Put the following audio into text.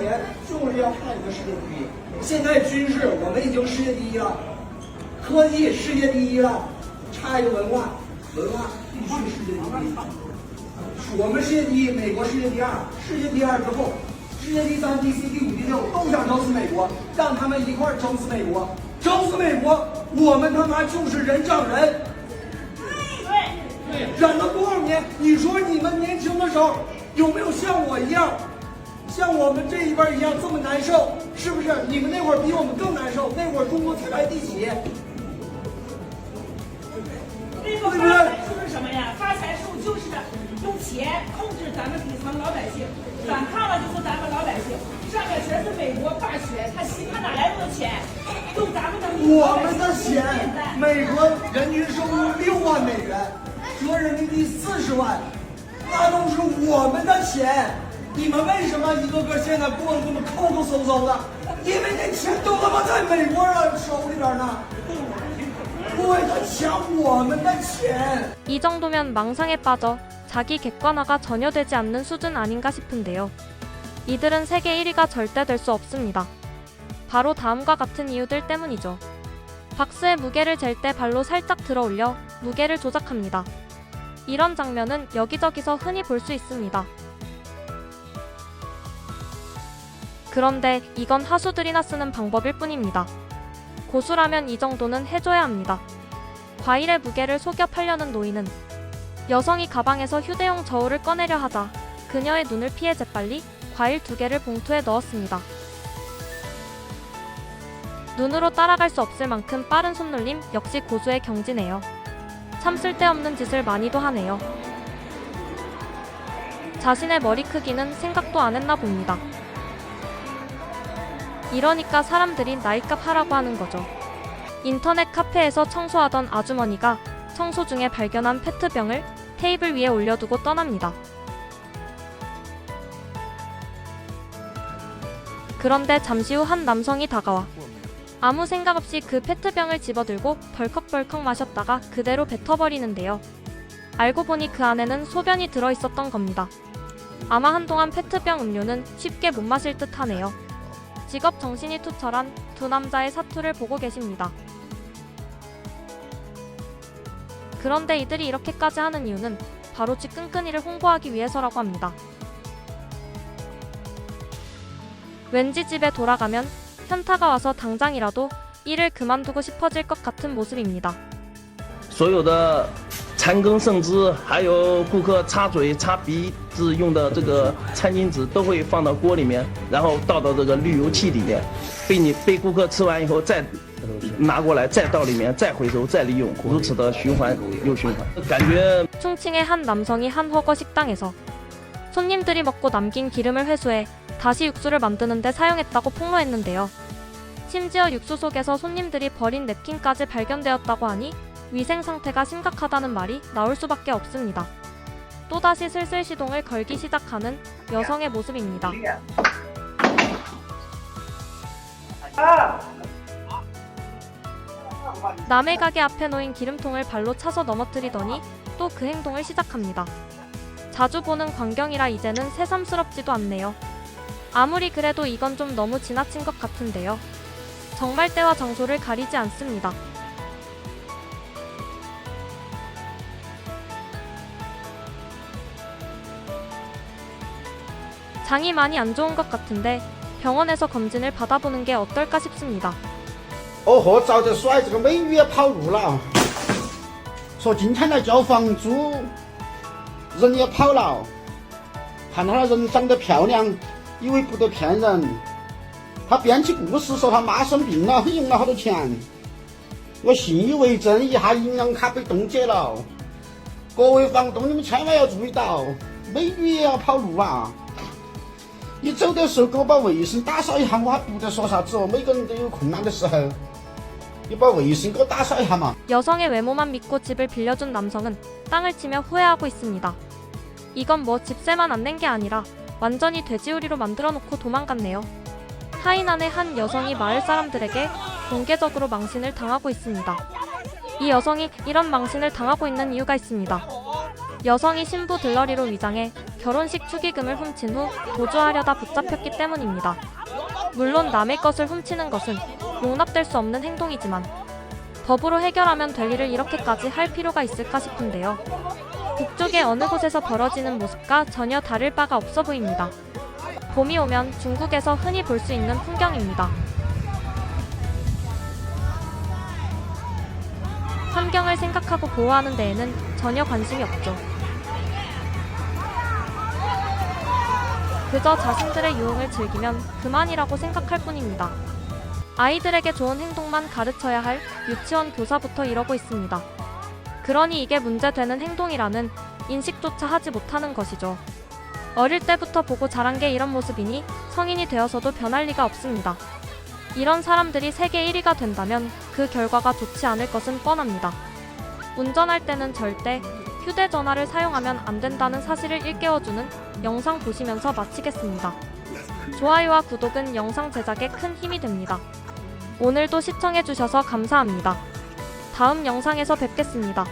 年就是要看一个世界第一。现在军事我们已经世界第一了，科技世界第一了，差一个文化，文化必须世界第一。我们世界第一，美国世界第二，世界第二之后，世界第三、第四、第五、第六都想整死美国，让他们一块儿整死美国，整死美国，我们他妈就是人整人。忍了多少年？你说你们年轻的时候有没有像我一样，像我们这一辈一样这么难受？是不是？你们那会儿比我们更难受，那会儿中国才排第几？那个发财树是什么呀？发财树就是用钱控制咱们底层老百姓，反抗了就是咱们老百姓。上面全是美国霸权，他哪来那么多钱？用咱们的我们的钱，美国人均收入6万美元，折人民币40万，那都是我们的钱。你们为什么一个个现在过得这么抠抠搜搜的？因为那钱都他妈在美国人手里边呢。为了抢我们的钱。이 정도면 망상에 빠져 자기 객관화가 전혀 되지 않는 수준 아닌가 싶은데요. 이들은 세계 1위가 절대 될 수 없습니다. 바로 다음과 같은 이유들 때문이죠. 박스의 무게를 잴 때 발로 살짝 들어 올려 무게를 조작합니다. 이런 장면은 여기저기서 흔히 볼 수 있습니다. 그런데 이건 하수들이나 쓰는 방법일 뿐입니다. 고수라면 이 정도는 해줘야 합니다. 과일의 무게를 속여 팔려는 노인은 여성이 가방에서 휴대용 저울을 꺼내려 하자 그녀의 눈을 피해 재빨리 과일 2개를 봉투에 넣었습니다. 눈으로 따라갈 수 없을 만큼 빠른 손놀림 역시 고수의 경지네요. 참 쓸데없는 짓을 많이도 하네요. 자신의 머리 크기는 생각도 안 했나 봅니다. 이러니까 사람들이 나이값 하라고 하는 거죠. 인터넷 카페에서 청소하던 아주머니가 청소 중에 발견한 페트병을 테이블 위에 올려두고 떠납니다. 그런데 잠시 후 한 남성이 다가와 아무 생각 없이 그 페트병을 집어들고 벌컥벌컥 마셨다가 그대로 뱉어버리는데요. 알고 보니 그 안에는 소변이 들어있었던 겁니다. 아마 한동안 페트병 음료는 쉽게 못 마실 듯 하네요. 직업 정신이 투철한 두 남자의 사투를 보고 계십니다. 그런데 이들이 이렇게까지 하는 이유는 바로 쥐끈끈이를 홍보하기 위해서라고 합니다. 왠지 집에 돌아가면 현타가 와서 당장이라도 일을 그만두고 싶어질 것 같은 모습입니다. 所有的残羹剩汁，还有顾客擦嘴、擦鼻子用的这个餐巾纸，都会放到锅里面，然后倒到这个滤油器里面，被顾客吃完以后再拿过来，再倒里面，再回收，再利用，如此的循环又循环。感觉 충칭의 한 남성이 한 허거 식당에서 손님들이 먹고 남긴 기름을 회수해 다시 육수를 만드는 데 사용했다고 폭로했는데요. 심지어 육수 속에서 손님들이 버린 냅킨까지 발견되었다고 하니 위생 상태가 심각하다는 말이 나올 수밖에 없습니다. 또다시 슬슬 시동을 걸기 시작하는 여성의 모습입니다. 남의 가게 앞에 놓인 기름통을 발로 차서 넘어뜨리더니 또 그 행동을 시작합니다. 자주 보는 광경이라 이제는 새삼스럽지도 않네요. 아무리 그래도 이건 좀 너무 지나친 것 같은데요. 정말 때와 장소를 가리지 않습니다. 장이 많이 안 좋은 것 같은데 병원에서 검진을 받아보는 게 어떨까 싶습니다. 呵，早就甩这个美女也跑路了，说今天来交房租，人也跑了，看他人长得漂亮，以为不得骗人，他编起故事说他妈生病了，用了好多钱，我信以为真，一下银行卡被冻结了。各位房东，你们千万要注意到，美女也要跑路啊！你走的时候给我把卫生打扫一下，我还不得说啥子哦。每个人都有困难的时候，你把卫生给我打扫一下嘛。 여성의 외모만 믿고 집을 빌려준 남성은 땅을 치며 후회하고 있습니다. 이건 뭐 집세만 안 낸 게 아니라 완전히 돼지우리로 만들어 놓고 도망갔네요. 하이난의 한 여성이 마을 사람들에게 공개적으로 망신을 당하고 있습니다. 이 여성이 이런 망신을 당하고 있는 이유가 있습니다. 여성이 신부 들러리로 위장해 결혼식 축의금을 훔친 후 도주하려다 붙잡혔기 때문입니다. 물론 남의 것을 훔치는 것은 용납될 수 없는 행동이지만 법으로 해결하면 될 일을 이렇게까지 할 필요가 있을까 싶은데요. 북쪽의 어느 곳에서 벌어지는 모습과 전혀 다를 바가 없어 보입니다. 봄이 오면 중국에서 흔히 볼 수 있는 풍경입니다. 환경을 생각하고 보호하는 데에는 전혀 관심이 없죠. 그저 자신들의 유흥을 즐기면 그만이라고 생각할 뿐입니다. 아이들에게 좋은 행동만 가르쳐야 할 유치원 교사부터 이러고 있습니다. 그러니 이게 문제되는 행동이라는 인식조차 하지 못하는 것이죠. 어릴 때부터 보고 자란 게 이런 모습이니 성인이 되어서도 변할 리가 없습니다. 이런 사람들이 세계 1위가 된다면 그 결과가 좋지 않을 것은 뻔합니다. 운전할 때는 절대 휴대전화를 사용하면 안 된다는 사실을 일깨워주는 영상 보시면서 마치겠습니다. 좋아요와 구독은 영상 제작에 큰 힘이 됩니다. 오늘도 시청해주셔서 감사합니다. 다음 영상에서 뵙겠습니다.